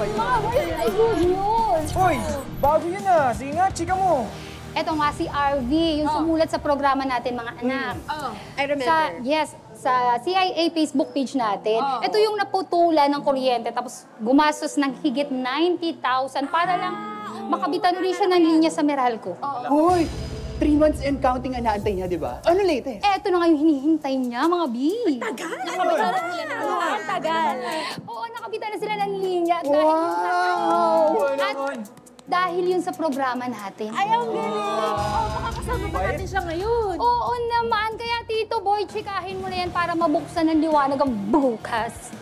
kayo. Ay, good news! Hoy, bago yun ah. Sige nga, chika mo. Eto nga si RV, yung sumulat sa programa natin, mga anak. I remember. Sa CIA Facebook page natin. Ito yung naputulan ng kuryente, tapos gumastos ng higit 90,000 para lang makabitan ulit siya ng linya sa Meralco. Hoy! 3 months and counting ang naantay niya, di ba? Ano latest? Eto na nga yung hinihintay niya, mga B. Tagal! Ang tagal. Oo, nakabitan na sila ng linya. Dahil yun sa programa natin. Ay, ang galing! Makakasama pa natin siya ngayon. Oo naman, kaya Tito Boy, chikahin mo na yan para mabuksan ng liwanag ang bukas.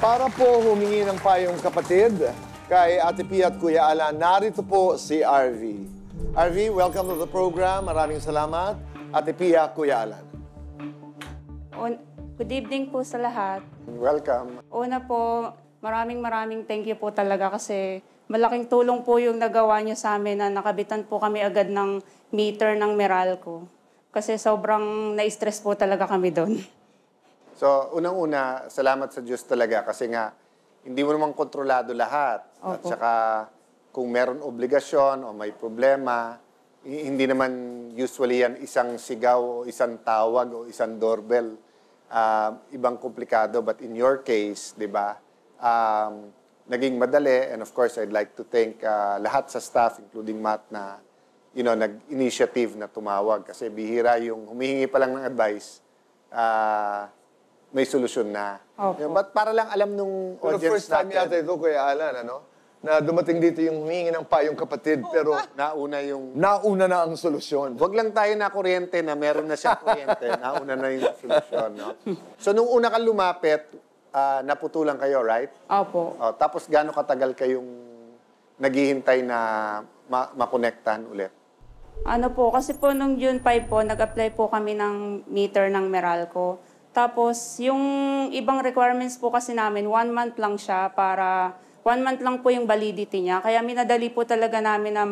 Para po humingi ng payong kapatid kay Ate Pia at Kuya Alan, narito po si RV. RV, welcome to the program. Maraming salamat. Ate Pia, Kuya Alan. Good evening po sa lahat. Welcome. Una po, maraming thank you po talaga kasi malaking tulong po yung nagawa niyo sa amin na nakabitan po kami agad ng meter ng Meralco. Kasi sobrang na-stress po talaga kami doon. So, unang-una, salamat sa Diyos talaga kasi nga, hindi mo naman kontrolado lahat. Opo. At saka, kung meron obligasyon o may problema, hindi naman usually yan isang sigaw o isang tawag o isang doorbell. Ibang komplikado. But in your case, di ba, naging madali. And of course, I'd like to thank lahat sa staff, including Matt, na nag-initiative na tumawag. Kasi bihira yung humihingi pa lang ng advice, may solusyon na. Opo. But para lang alam nung Pero audience first time yata ito, Kuya Alan, ano? Na dumating dito yung humingi ng payong kapatid, pero nauna na ang solusyon. Huwag lang tayo na kuryente na meron na siyang kuryente. Nauna na yung solusyon, no? So, nung una kang lumapit, naputulan kayo, right? Opo. Tapos, gaano katagal kayong naghihintay na makonektahan ulit? Ano po, kasi po nung June 5 po, nag-apply po kami ng meter ng Meralco. Tapos, yung ibang requirements po kasi namin, 1 month lang siya para 1 month lang po yung validity niya. Kaya minadali po talaga namin na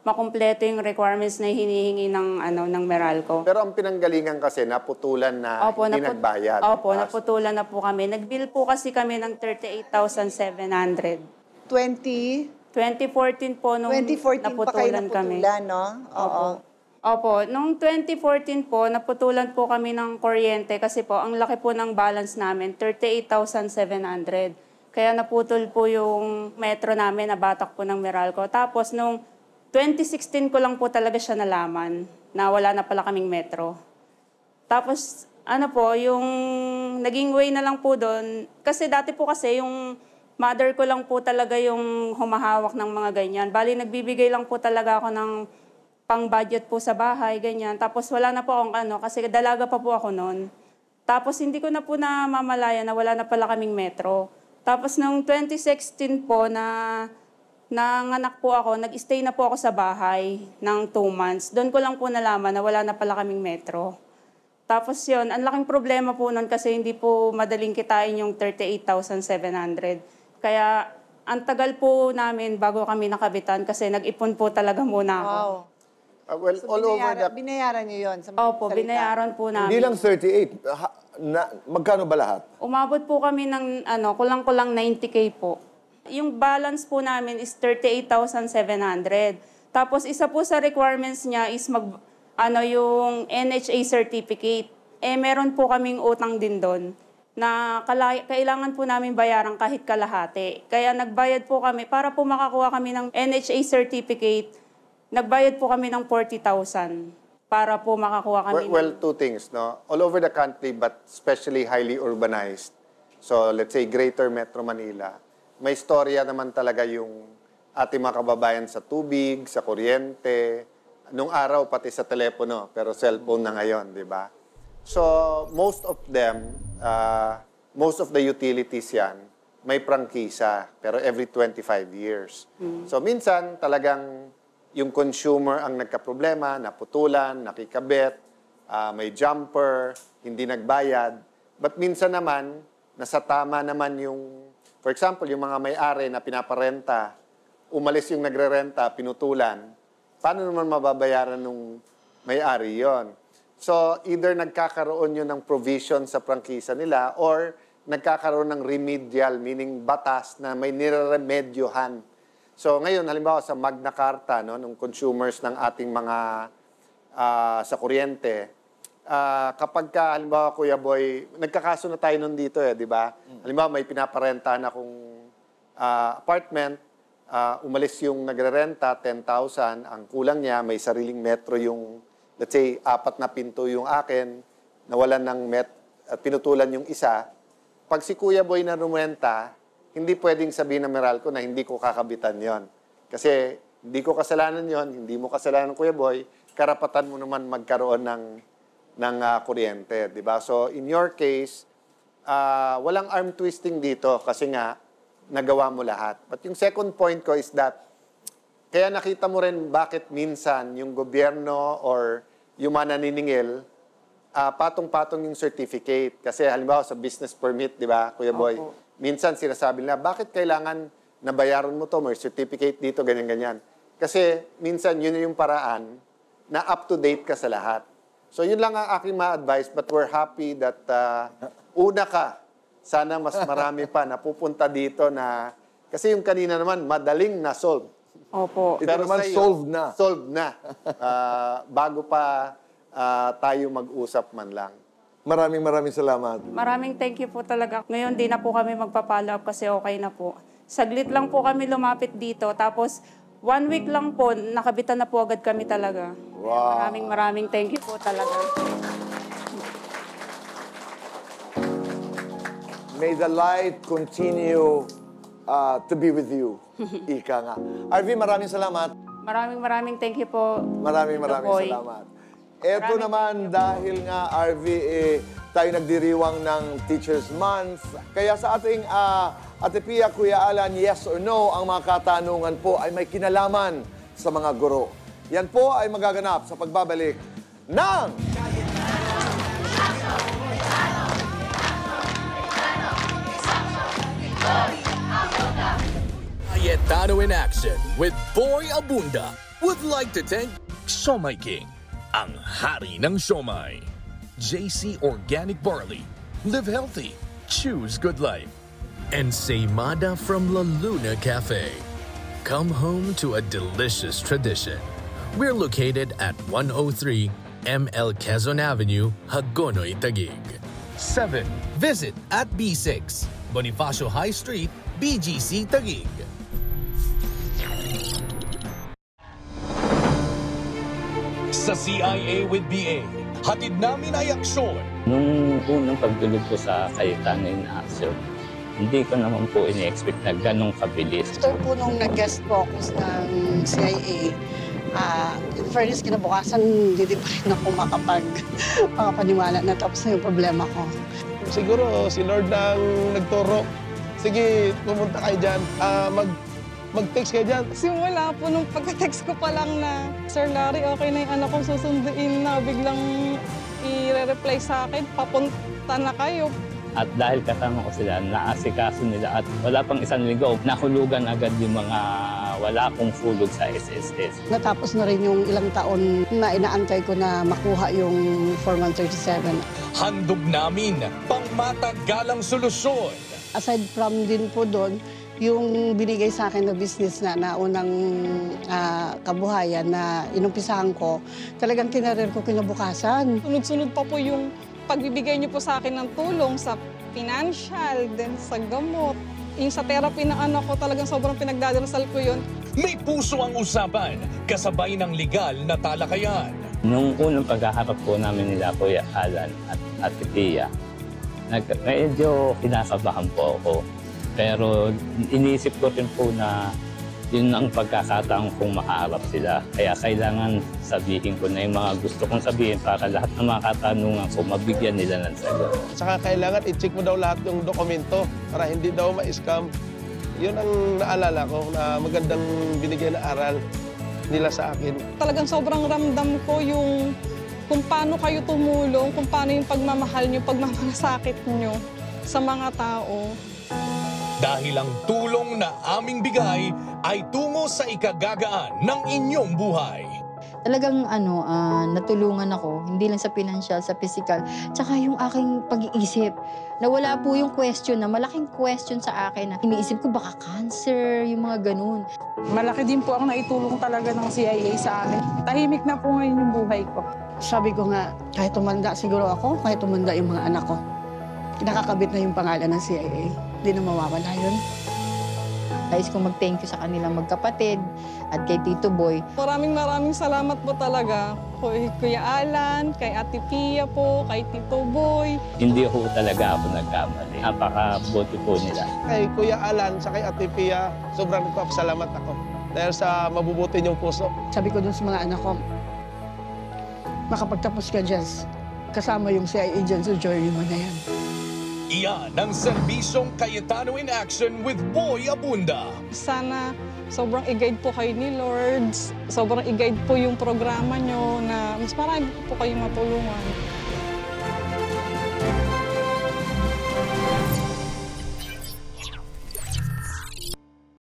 makumpleto yung requirements na hinihingi ng Meralco. Pero ang pinanggalingan kasi, naputulan na hindi nagbayad. Opo, naputulan na po kami. Nag-bill po kasi kami ng 38,700. 2014 po nung 2014 pa kayo naputulan kami. naputulan, no? Oo. Opo, nung 2014 po, naputulan po kami ng kuryente kasi po, ang laki po ng balance namin, 38,700. Kaya naputol po yung metro namin, nabatak po ng Meralco. Tapos nung 2016 ko lang po talaga siya nalaman na wala na pala kaming metro. Tapos ano po, yung naging way na lang po doon, kasi dati po kasi yung mother ko lang po talaga yung humahawak ng mga ganyan. Bali, nagbibigay lang po talaga ako ng pang-budget po sa bahay, ganyan. Tapos wala na po akong kasi dalaga pa po ako noon. Tapos hindi ko na po namamalaya na wala na pala kaming metro. Tapos noong 2016 po nanganak po ako, nag-stay na po ako sa bahay ng 2 months. Doon ko lang po nalaman na wala na pala kaming metro. Tapos yun, ang laking problema po noon kasi hindi po madaling kitain yung 38,700. Kaya ang tagal po namin bago kami nakabitan kasi nag-ipon po talaga muna ako. Wow. Well, So, all over the... binayaran niyo yun? Sa Opo, salita? binayaran po namin. Hindi lang 38. Magkano ba lahat? Umabot po kami ng kulang-kulang 90K po. Yung balance po namin is 38,700. Tapos isa po sa requirements niya is yung NHA certificate. Meron po kaming utang din doon na kailangan po namin bayaran kahit kalahati. Kaya nagbayad po kami, para po makakuha kami ng NHA certificate, nagbayad po kami ng 40,000 para po makakuha kami. Well, 2 things, no? All over the country, but especially highly urbanized. So, let's say, Greater Metro Manila. May storya naman talaga yung ating mga kababayan sa tubig, sa kuryente, nung araw pati sa telepono, pero cellphone na ngayon, di ba? So, most of them, most of the utilities yan, may prangkisa, pero every 25 years. So, minsan talagang yung consumer ang nagkaproblema, naputulan, nakikabit, may jumper, hindi nagbayad. But minsan naman, nasa tama naman yung, for example, yung mga may-ari na pinaparenta, umalis yung nagrerenta, pinutulan, paano naman mababayaran nung may-ari yon? So, either nagkakaroon yun ng provision sa prangkisa nila or nagkakaroon ng remedial, meaning batas na may nireremedyohan. So ngayon, halimbawa sa Magna Carta, no, ng consumers ng ating mga sa kuryente, kapag ka, halimbawa, Kuya Boy, nagkakaso na tayo nun dito di ba? Halimbawa, may pinaparenta na kung apartment, umalis yung nagrerenta, 10,000, ang kulang niya, may sariling metro yung, let's say, 4 na pinto yung akin, nawalan ng at pinutulan yung isa. Pag si Kuya Boy na rumenta, hindi pwedeng sabihin ng Meralco na hindi ko kakabitan yon. Kasi hindi ko kasalanan yon, hindi mo kasalanan, Kuya Boy, karapatan mo naman magkaroon ng kuryente, di ba? So, in your case, walang arm twisting dito kasi nga, nagawa mo lahat. But yung second point ko is that, kaya nakita mo rin bakit minsan yung gobyerno or yung mananiningil, patong-patong yung certificate. Kasi halimbawa sa business permit, di ba, Kuya Boy? Minsan sinasabi nila, bakit kailangan nabayaran mo to? May certificate dito, ganyan-ganyan. Kasi minsan yun yung paraan na up-to-date ka sa lahat. So yun lang ang aking ma-advise, but we're happy that una ka. Sana mas marami pa na pupunta dito na, kasi yung kanina naman, madaling na-solve. Opo. Ito Pero naman sa'yo, solved na. Solved na. Bago pa tayo mag-usap man lang. Maraming salamat. Maraming thank you po talaga. Ngayon, di na po kami magpa-follow up kasi okay na po. Saglit lang po kami lumapit dito. Tapos, 1 week lang po, nakabitan na po agad kami talaga. Wow. Maraming thank you po talaga. May the light continue to be with you. Ika nga. RV, maraming salamat. Maraming thank you po. Maraming Boy. salamat. Eto naman, dahil nga, RV, tayo nagdiriwang ng Teacher's Month. Kaya sa ating Ate Pia, Kuya Alan, yes or no, ang mga katanungan po ay may kinalaman sa mga guro. Yan po ay magaganap sa pagbabalik ng... Cayetano in Action with Boy Abunda would like to thank Siomai King, ang hari ng siomai. JC Organic Barley, live healthy, choose good life. And Seimada from La Luna Cafe. Come home to a delicious tradition. We're located at 103 ML Quezon Avenue, Hagonoy, Taguig. 7. Visit at B6, Bonifacio High Street, BGC, Taguig. Sa CIA with BA, hatid namin ay aksyon. Nung unang pagdulog ko sa Cayetano in Action, hindi ko naman po ini-expect na ganong kabilis. After po nung nag-guest po ako ng CIA, in fairness, kinabukasan, hindi pa rin ako makapaniwala na tapos na yung problema ko. Siguro si Lord nang nagturo. Sige, pumunta kayo dyan. Mag-text kayo dyan. Simula po nung pagka-text ko pa lang na, Sir Larry, okay na yung anak kong susunduin na biglang i-reply sa akin, papunta na kayo. At dahil kasama ko sila, naasikaso nila at wala pang isang linggo, nahulugan agad yung mga wala kong fulog sa SSS. Natapos na rin yung ilang taon na inaantay ko na makuha yung 4137. Handog namin pangmatagalang solusyon. Aside from din po doon, yung binigay sa akin na business na naunang kabuhayan na inumpisahan ko, talagang tinarir ko kinabukasan. Sunod-sunod pa po yung pagbibigay niyo po sa akin ng tulong sa financial, then sa gamot. Yung sa therapy ng anak ko, talagang sobrang pinagdadarasal ko yun. May puso ang usapan, kasabay ng legal na talakayan. Nung unang paghaharap po namin nila Kuya Alan at Ate Pia, medyo kinakabahan po ako. Pero iniisip ko rin po na yun ang pagkakataon kong makaharap sila. Kaya kailangan sabihin ko na yung mga gusto kong sabihin para lahat ng mga katanungan ko, mabigyan nila ng sagot. Saka kailangan i-check mo daw lahat yung dokumento para hindi daw ma-scam. Yun ang naalala ko na magandang binigay na aral nila sa akin. Talagang sobrang ramdam ko yung kung paano kayo tumulong, kung paano yung pagmamahal nyo, pagmamalasakit nyo sa mga tao. Dahil ang tulong na aming bigay ay tungo sa ikagagaan ng inyong buhay. Talagang natulungan ako, hindi lang sa financial, sa physical, tsaka yung aking pag-iisip. Nawala po yung question na, malaking question sa akin na iniisip ko baka cancer, yung mga ganun. Malaki din po ang naitulong talaga ng CIA sa amin. Tahimik na po ngayon yung buhay ko. Sabi ko nga, kahit tumanda siguro ako, kahit tumanda yung mga anak ko, nakakabit na yung pangalan ng CIA. Hindi na mawawala yun. Nais kong mag-thank you sa kanilang magkapatid at kay Tito Boy. Maraming salamat po talaga kay Kuya Alan, kay Ate Pia po, kay Tito Boy. Hindi ho talaga ako nagkamali. Napakabuti po nila. Kay Kuya Alan sa kay Ate Pia, sobrang nagpapasalamat ako dahil sa mabubuti niyong puso. Sabi ko dun sa mga anak ko, makapagtapos ka dyan, kasama yung CIA dyan sa journey mo na yan. Iyan ang serbisyong Cayetano in Action with Boy Abunda. Sana sobrang i-guide po kayo ni Lord. Sobrang i-guide po yung programa nyo na mas marami po kayong matulungan.